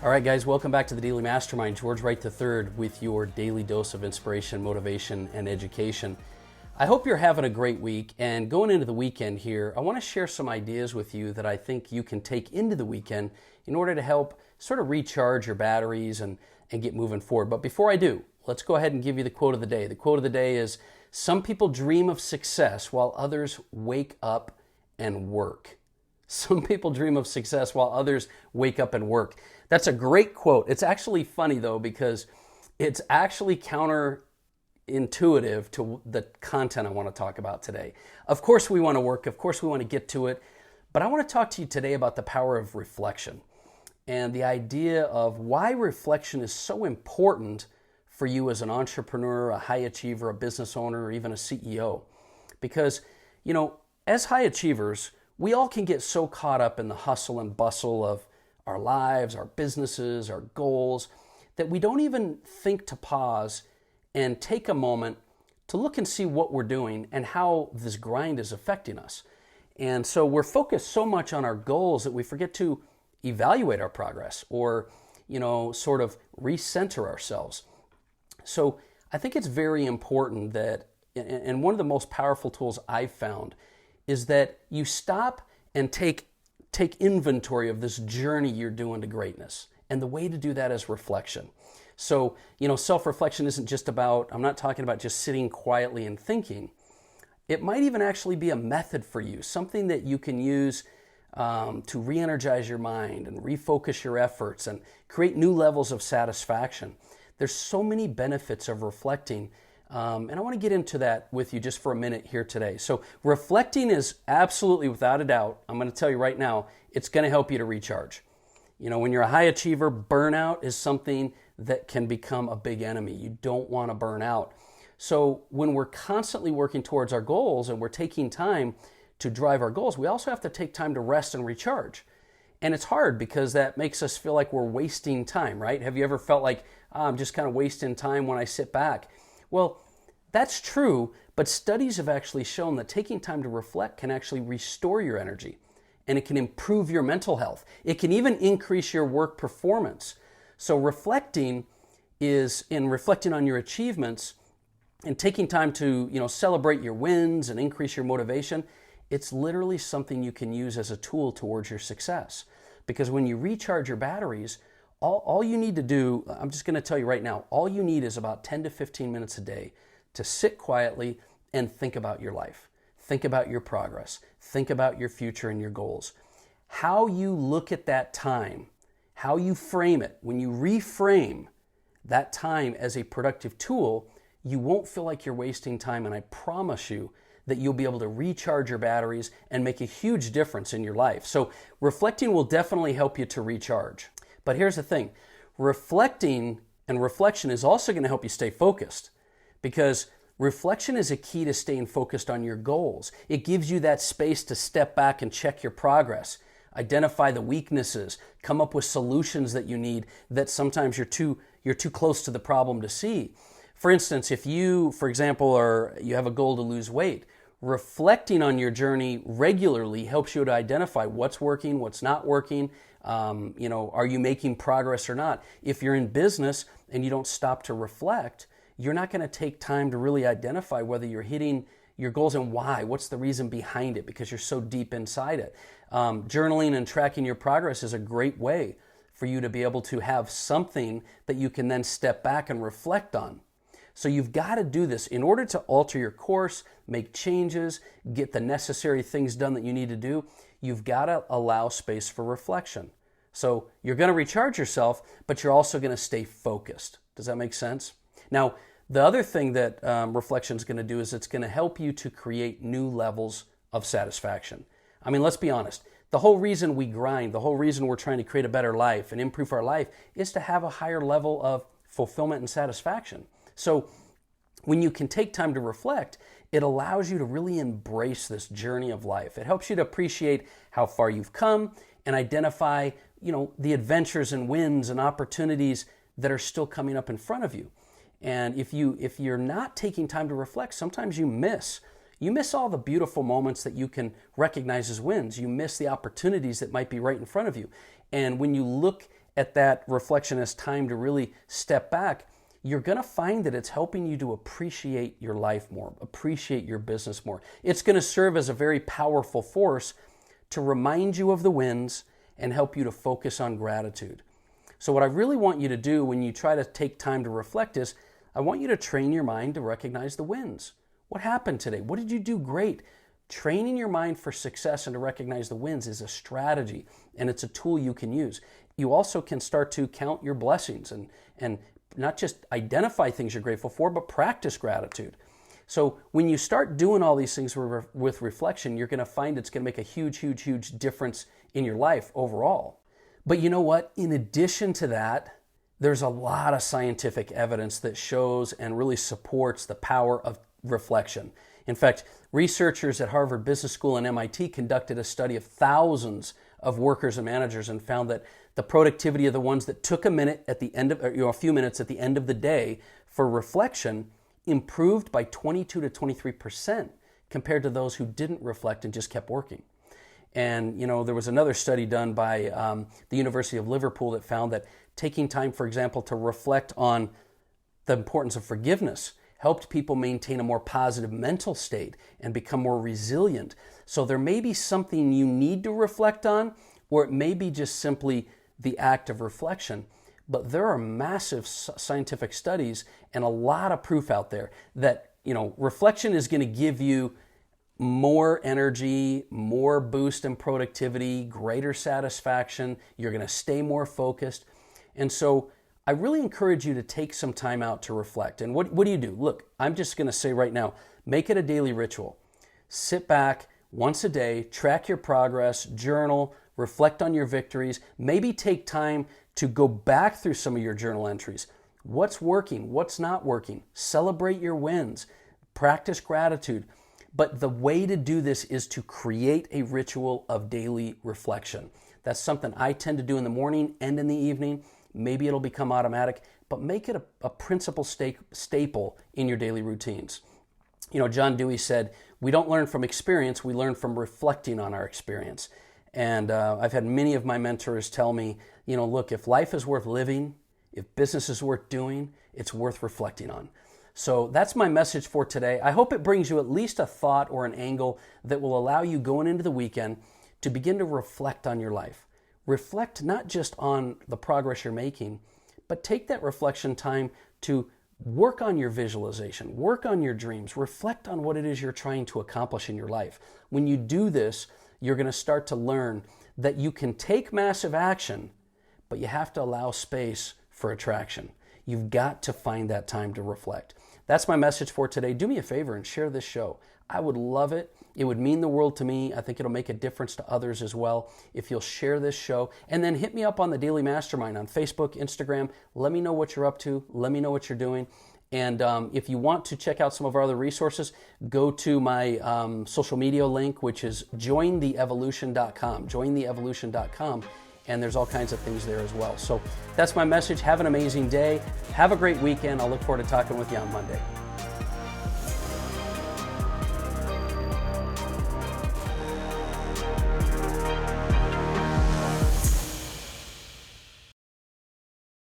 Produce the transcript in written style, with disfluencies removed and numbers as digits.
All right, guys, welcome back to the Daily Mastermind. George Wright III with your daily dose of inspiration, motivation, and education. I hope you're having a great week, and going into the weekend here, I want to share some ideas with you that I think you can take into the weekend in order to help sort of recharge your batteries and get moving forward. But before I do, let's go ahead and give you the quote of the day. The quote of the day is, "Some people dream of success while others wake up and work." Some people dream of success while others wake up and work. That's a great quote. It's actually funny though, because it's actually counterintuitive to the content I want to talk about today. Of course we want to work, of course we want to get to it, but I want to talk to you today about the power of reflection and the idea of why reflection is so important for you as an entrepreneur, a high achiever, a business owner, or even a CEO. Because, as high achievers, we all can get so caught up in the hustle and bustle of our lives, our businesses, our goals, that we don't even think to pause and take a moment to look and see what we're doing and how this grind is affecting us. And so we're focused so much on our goals that we forget to evaluate our progress or, sort of recenter ourselves. So I think it's very important that, and one of the most powerful tools I've found is that you stop and take inventory of this journey you're doing to greatness. And the way to do that is reflection. So, self-reflection isn't just about, I'm not talking about just sitting quietly and thinking. It might even actually be a method for you, something that you can use to re-energize your mind and refocus your efforts and create new levels of satisfaction. There's so many benefits of reflecting. And I want to get into that with you just for a minute here today. So reflecting is absolutely, without a doubt, I'm going to tell you right now, it's going to help you to recharge. When you're a high achiever, burnout is something that can become a big enemy. You don't want to burn out. So when we're constantly working towards our goals and we're taking time to drive our goals, we also have to take time to rest and recharge. And it's hard because that makes us feel like we're wasting time, right? Have you ever felt like, I'm just kind of wasting time when I sit back? Well, that's true, but studies have actually shown that taking time to reflect can actually restore your energy, and it can improve your mental health. It can even increase your work performance. So reflecting on your achievements and taking time to, celebrate your wins and increase your motivation, it's literally something you can use as a tool towards your success. Because when you recharge your batteries, all you need to do, I'm just going to tell you right now, all you need is about 10 to 15 minutes a day to sit quietly and think about your life. Think about your progress. Think about your future and your goals. How you look at that time, how you frame it, when you reframe that time as a productive tool, you won't feel like you're wasting time, and I promise you that you'll be able to recharge your batteries and make a huge difference in your life. So reflecting will definitely help you to recharge. But here's the thing, reflecting and reflection is also going to help you stay focused, because reflection is a key to staying focused on your goals. It gives you that space to step back and check your progress, identify the weaknesses, come up with solutions that you need that sometimes you're too close to the problem to see. For instance, if you, for example, you have a goal to lose weight, reflecting on your journey regularly helps you to identify what's working, what's not working. Are you making progress or not? If you're in business and you don't stop to reflect, you're not going to take time to really identify whether you're hitting your goals and why. What's the reason behind it? Because you're so deep inside it. Journaling and tracking your progress is a great way for you to be able to have something that you can then step back and reflect on. So you've got to do this in order to alter your course, make changes, get the necessary things done that you need to do. You've got to allow space for reflection. So you're going to recharge yourself, but you're also going to stay focused. Does that make sense? Now, the other thing that reflection is going to do is it's going to help you to create new levels of satisfaction. I mean, let's be honest. The whole reason we grind, the whole reason we're trying to create a better life and improve our life is to have a higher level of fulfillment and satisfaction. So when you can take time to reflect, it allows you to really embrace this journey of life. It helps you to appreciate how far you've come and identify, the adventures and wins and opportunities that are still coming up in front of you. And if you're not taking time to reflect, sometimes you miss all the beautiful moments that you can recognize as wins. You miss the opportunities that might be right in front of you. And when you look at that reflection as time to really step back, you're going to find that it's helping you to appreciate your life more, appreciate your business more. It's going to serve as a very powerful force to remind you of the wins and help you to focus on gratitude. So what I really want you to do when you try to take time to reflect is, I want you to train your mind to recognize the wins. What happened today? What did you do great? Training your mind for success and to recognize the wins is a strategy, and it's a tool you can use. You also can start to count your blessings and not just identify things you're grateful for, but practice gratitude. So when you start doing all these things with reflection, you're going to find it's going to make a huge, huge, huge difference in your life overall. But you know what? In addition to that, there's a lot of scientific evidence that shows and really supports the power of reflection. In fact, researchers at Harvard Business School and MIT conducted a study of thousands of workers and managers and found that the productivity of the ones that took a minute at the end of, a few minutes at the end of the day for reflection improved by 22 to 23% compared to those who didn't reflect and just kept working. And there was another study done by the University of Liverpool that found that taking time, for example, to reflect on the importance of forgiveness helped people maintain a more positive mental state and become more resilient. So there may be something you need to reflect on, or it may be just simply the act of reflection. But there are massive scientific studies and a lot of proof out there that, reflection is going to give you more energy, more boost in productivity, greater satisfaction. You're going to stay more focused. And so I really encourage you to take some time out to reflect. And what do you do? Look, I'm just going to say right now, make it a daily ritual. Sit back once a day, track your progress, journal, reflect on your victories. Maybe take time to go back through some of your journal entries. What's working? What's not working? Celebrate your wins. Practice gratitude. But the way to do this is to create a ritual of daily reflection. That's something I tend to do in the morning and in the evening. Maybe it'll become automatic, but make it a principal staple in your daily routines. John Dewey said, we don't learn from experience, we learn from reflecting on our experience. And I've had many of my mentors tell me, look, if life is worth living, if business is worth doing, it's worth reflecting on. So that's my message for today. I hope it brings you at least a thought or an angle that will allow you going into the weekend to begin to reflect on your life. Reflect not just on the progress you're making, but take that reflection time to work on your visualization, work on your dreams, reflect on what it is you're trying to accomplish in your life. When you do this, you're going to start to learn that you can take massive action, but you have to allow space for attraction. You've got to find that time to reflect. That's my message for today. Do me a favor and share this show. I would love it. It would mean the world to me. I think it'll make a difference to others as well if you'll share this show. And then hit me up on the Daily Mastermind on Facebook, Instagram. Let me know what you're up to. Let me know what you're doing. And if you want to check out some of our other resources, go to my social media link, which is jointheevolution.com. Jointheevolution.com. And there's all kinds of things there as well. So that's my message. Have an amazing day. Have a great weekend. I'll look forward to talking with you on Monday.